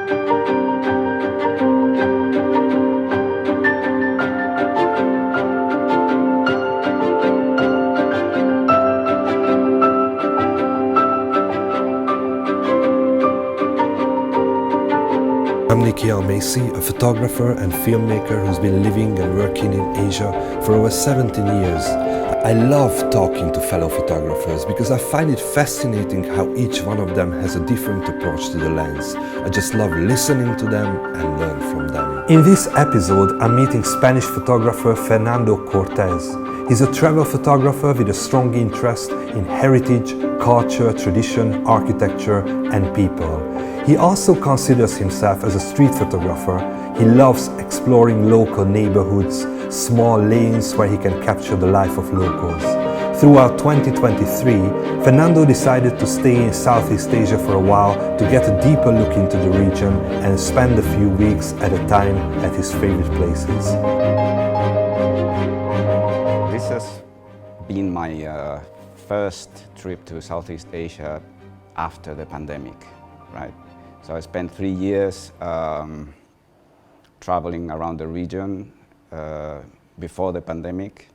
I'm Nicky Almasi, a photographer and filmmaker who's been living and working in Asia for over 17 years. I love talking to fellow photographers because I find it fascinating how each one of them has a different approach to the lens. I just love listening to them and learn from them. In this episode, I'm meeting Spanish photographer Fernando Cortes. He's a travel photographer with a strong interest in heritage, culture, tradition, architecture, and people. He also considers himself as a street photographer. He loves exploring local neighborhoods, small lanes where he can capture the life of locals. Throughout 2023, Fernando decided to stay in Southeast Asia for a while to get a deeper look into the region and spend a few weeks at a time at his favorite places. This has been my first trip to Southeast Asia after the pandemic, right? So I spent 3 years traveling around the region before the pandemic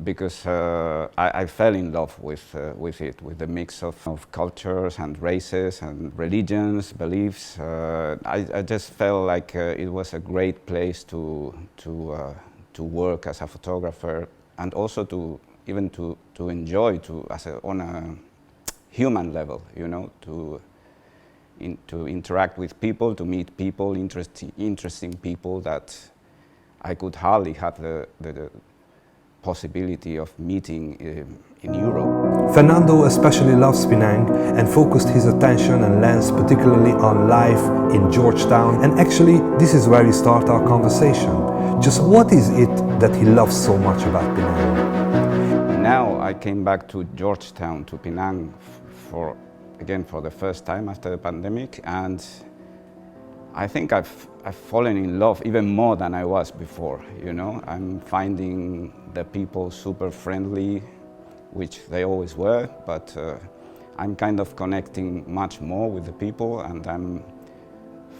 because I fell in love with it, with the mix of cultures and races and religions, beliefs. I just felt like it was a great place to work as a photographer and also to enjoy on a human level, you know, to interact with people, to meet people, interesting people that I could hardly have the possibility of meeting in Europe. Fernando especially loves Penang and focused his attention and lens particularly on life in Georgetown, and actually this is where we start our conversation. Just what is it that he loves so much about Penang? Now I came back to Georgetown, to Penang for the first time after the pandemic, and I think I've fallen in love even more than I was before, you know. I'm finding the people super friendly, which they always were, but I'm kind of connecting much more with the people, and I'm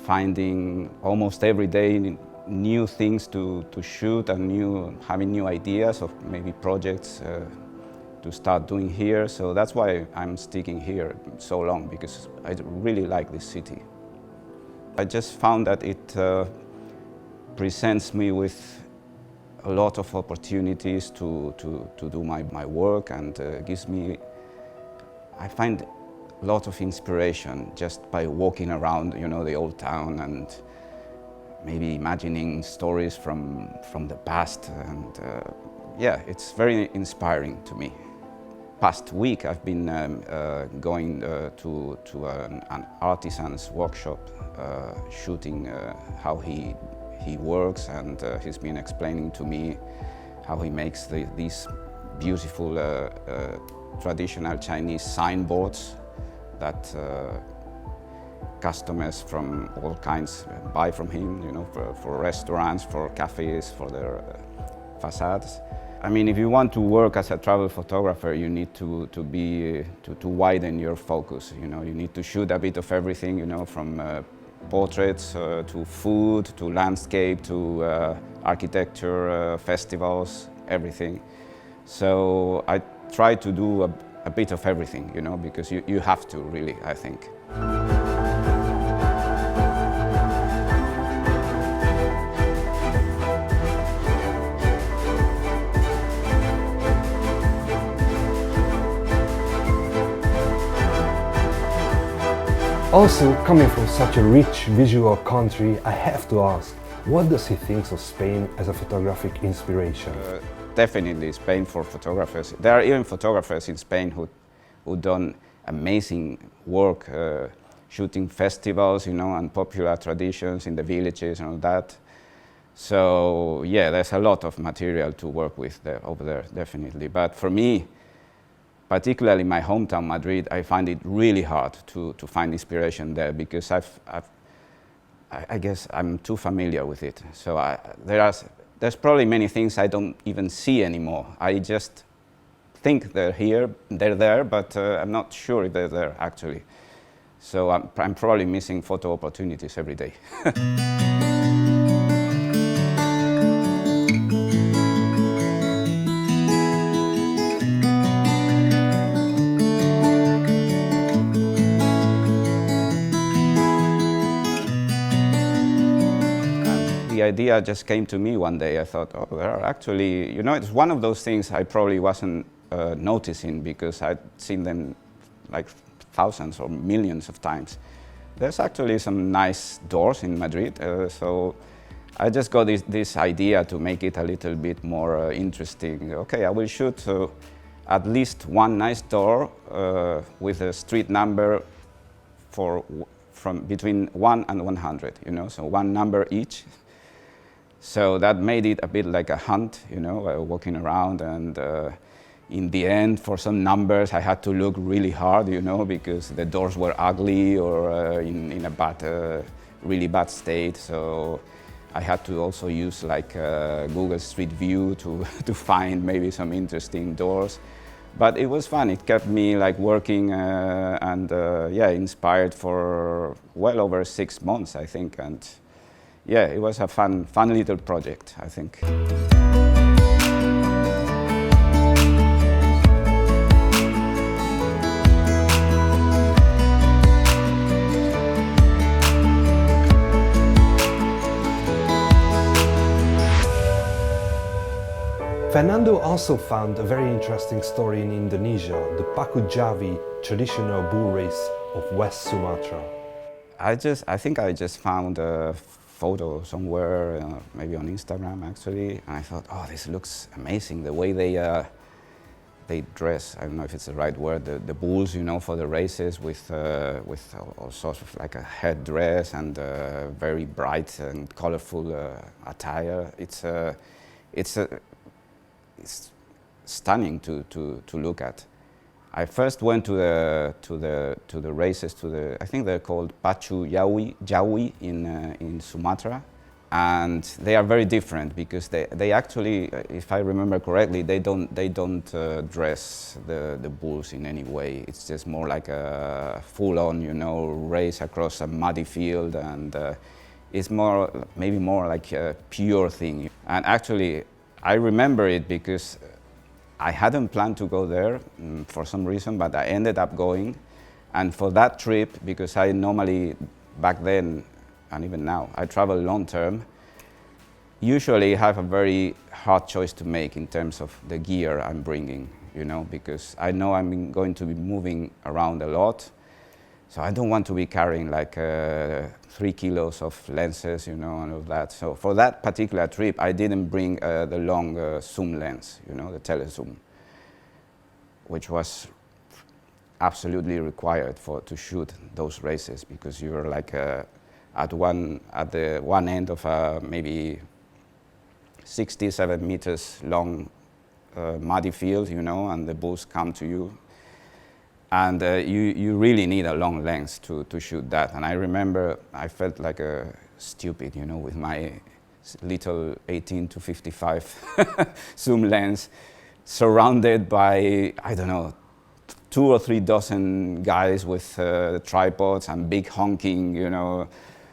finding almost every day new things to shoot and having new ideas of maybe projects to start doing here. So that's why I'm sticking here so long, because I really like this city. I just found that it presents me with a lot of opportunities to do my work, and gives me, I find a lot of inspiration just by walking around, you know, the old town and maybe imagining stories from the past, and yeah, it's very inspiring to me. Past week I've been going to an artisan's workshop, shooting how he works, and he's been explaining to me how he makes these beautiful traditional Chinese signboards that customers from all kinds buy from him, you know, for restaurants, for cafes, for their facades. I mean, if you want to work as a travel photographer, you need to widen your focus. You know, you need to shoot a bit of everything. You know, from portraits to food, to landscape, to architecture, festivals, everything. So I try to do a bit of everything. You know, because you have to, really, I think. Also, coming from such a rich visual country, I have to ask, what does he think of Spain as a photographic inspiration? Definitely Spain for photographers. There are even photographers in Spain who done amazing work, shooting festivals, you know, and popular traditions in the villages and all that. So yeah, there's a lot of material to work with over there, definitely. But for me, particularly my hometown, Madrid, I find it really hard to find inspiration there, because I guess I'm too familiar with it. So there's probably many things I don't even see anymore. I just think they're there, but I'm not sure if they're there actually. So I'm probably missing photo opportunities every day. The idea just came to me one day. I thought, oh, there are actually, you know, it's one of those things I probably wasn't noticing because I'd seen them like thousands or millions of times. There's actually some nice doors in Madrid, so I just got this idea to make it a little bit more interesting. Okay, I will shoot at least one nice door with a street number from between 1 and 100, you know, so one number each. So that made it a bit like a hunt, you know, walking around, and in the end, for some numbers, I had to look really hard, you know, because the doors were ugly or in a really bad state. So I had to also use like Google Street View to find maybe some interesting doors. But it was fun. It kept me like working and yeah, inspired for well over 6 months, I think. And yeah, it was a fun little project, I think. Fernando also found a very interesting story in Indonesia, the Paku Jawi traditional bull race of West Sumatra. I think I just found a photo somewhere, maybe on Instagram actually, and I thought, oh, this looks amazing, the way they dress. I don't know if it's the right word, the bulls, you know, for the races with all sorts of like a headdress and very bright and colorful attire. It's stunning to look at. I first went to the races, I think they're called Pacu Jawi in Sumatra, and they are very different because they actually, if I remember correctly, they don't dress the bulls in any way. It's just more like a full-on, you know, race across a muddy field, and it's maybe more like a pure thing. And actually, I remember it because I hadn't planned to go there for some reason, but I ended up going. And for that trip, because I normally, back then, and even now, I travel long term, usually have a very hard choice to make in terms of the gear I'm bringing, you know, because I know I'm going to be moving around a lot. So I don't want to be carrying like 3 kilos of lenses, you know, and all that. So for that particular trip, I didn't bring the long zoom lens, you know, the telezoom, which was absolutely required to shoot those races, because you're like at the one end of a maybe 67 meters long muddy field, you know, and the bulls come to you. And you really need a long lens to shoot that. And I remember I felt like a stupid, you know, with my little 18 to 55 zoom lens, surrounded by, I don't know, 2 or 3 dozen guys with tripods and big honking, you know,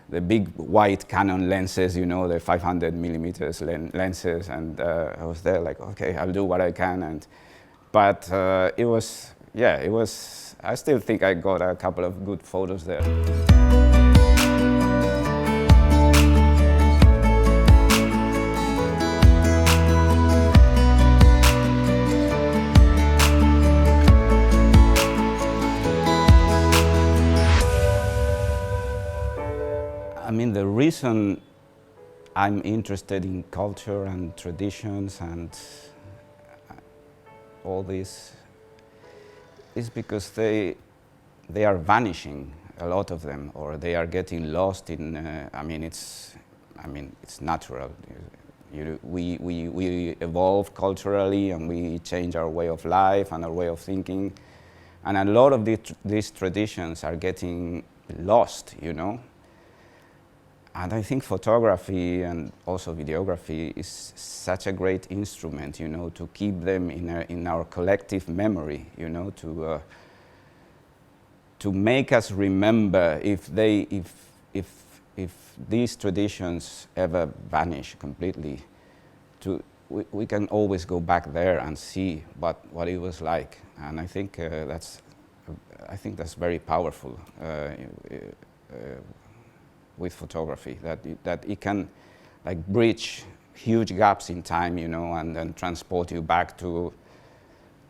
the big white Canon lenses, you know, the 500 millimeters lenses. And I was there like, okay, I'll do what I can. But it was, yeah, it was, I still think I got a couple of good photos there. I mean, the reason I'm interested in culture and traditions and all this is because they are vanishing, a lot of them, or they are getting lost in. I mean, it's natural. We evolve culturally, and we change our way of life and our way of thinking, and a lot of these traditions are getting lost, you know. And I think photography and also videography is such a great instrument, you know, to keep them in our collective memory, you know, to make us remember if these traditions ever vanish completely, we can always go back there and see what it was like. And I think that's very powerful with photography, that it can like bridge huge gaps in time, you know, and then transport you back to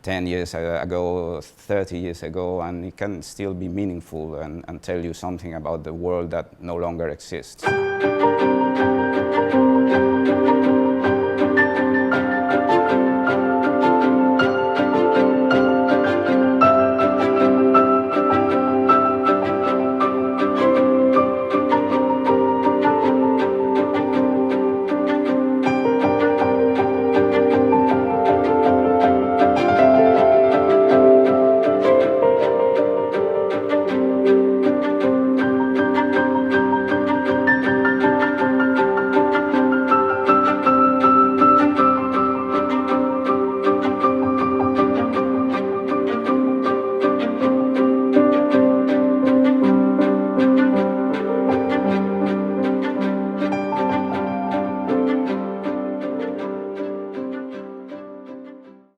10 years ago, 30 years ago, and it can still be meaningful and tell you something about the world that no longer exists.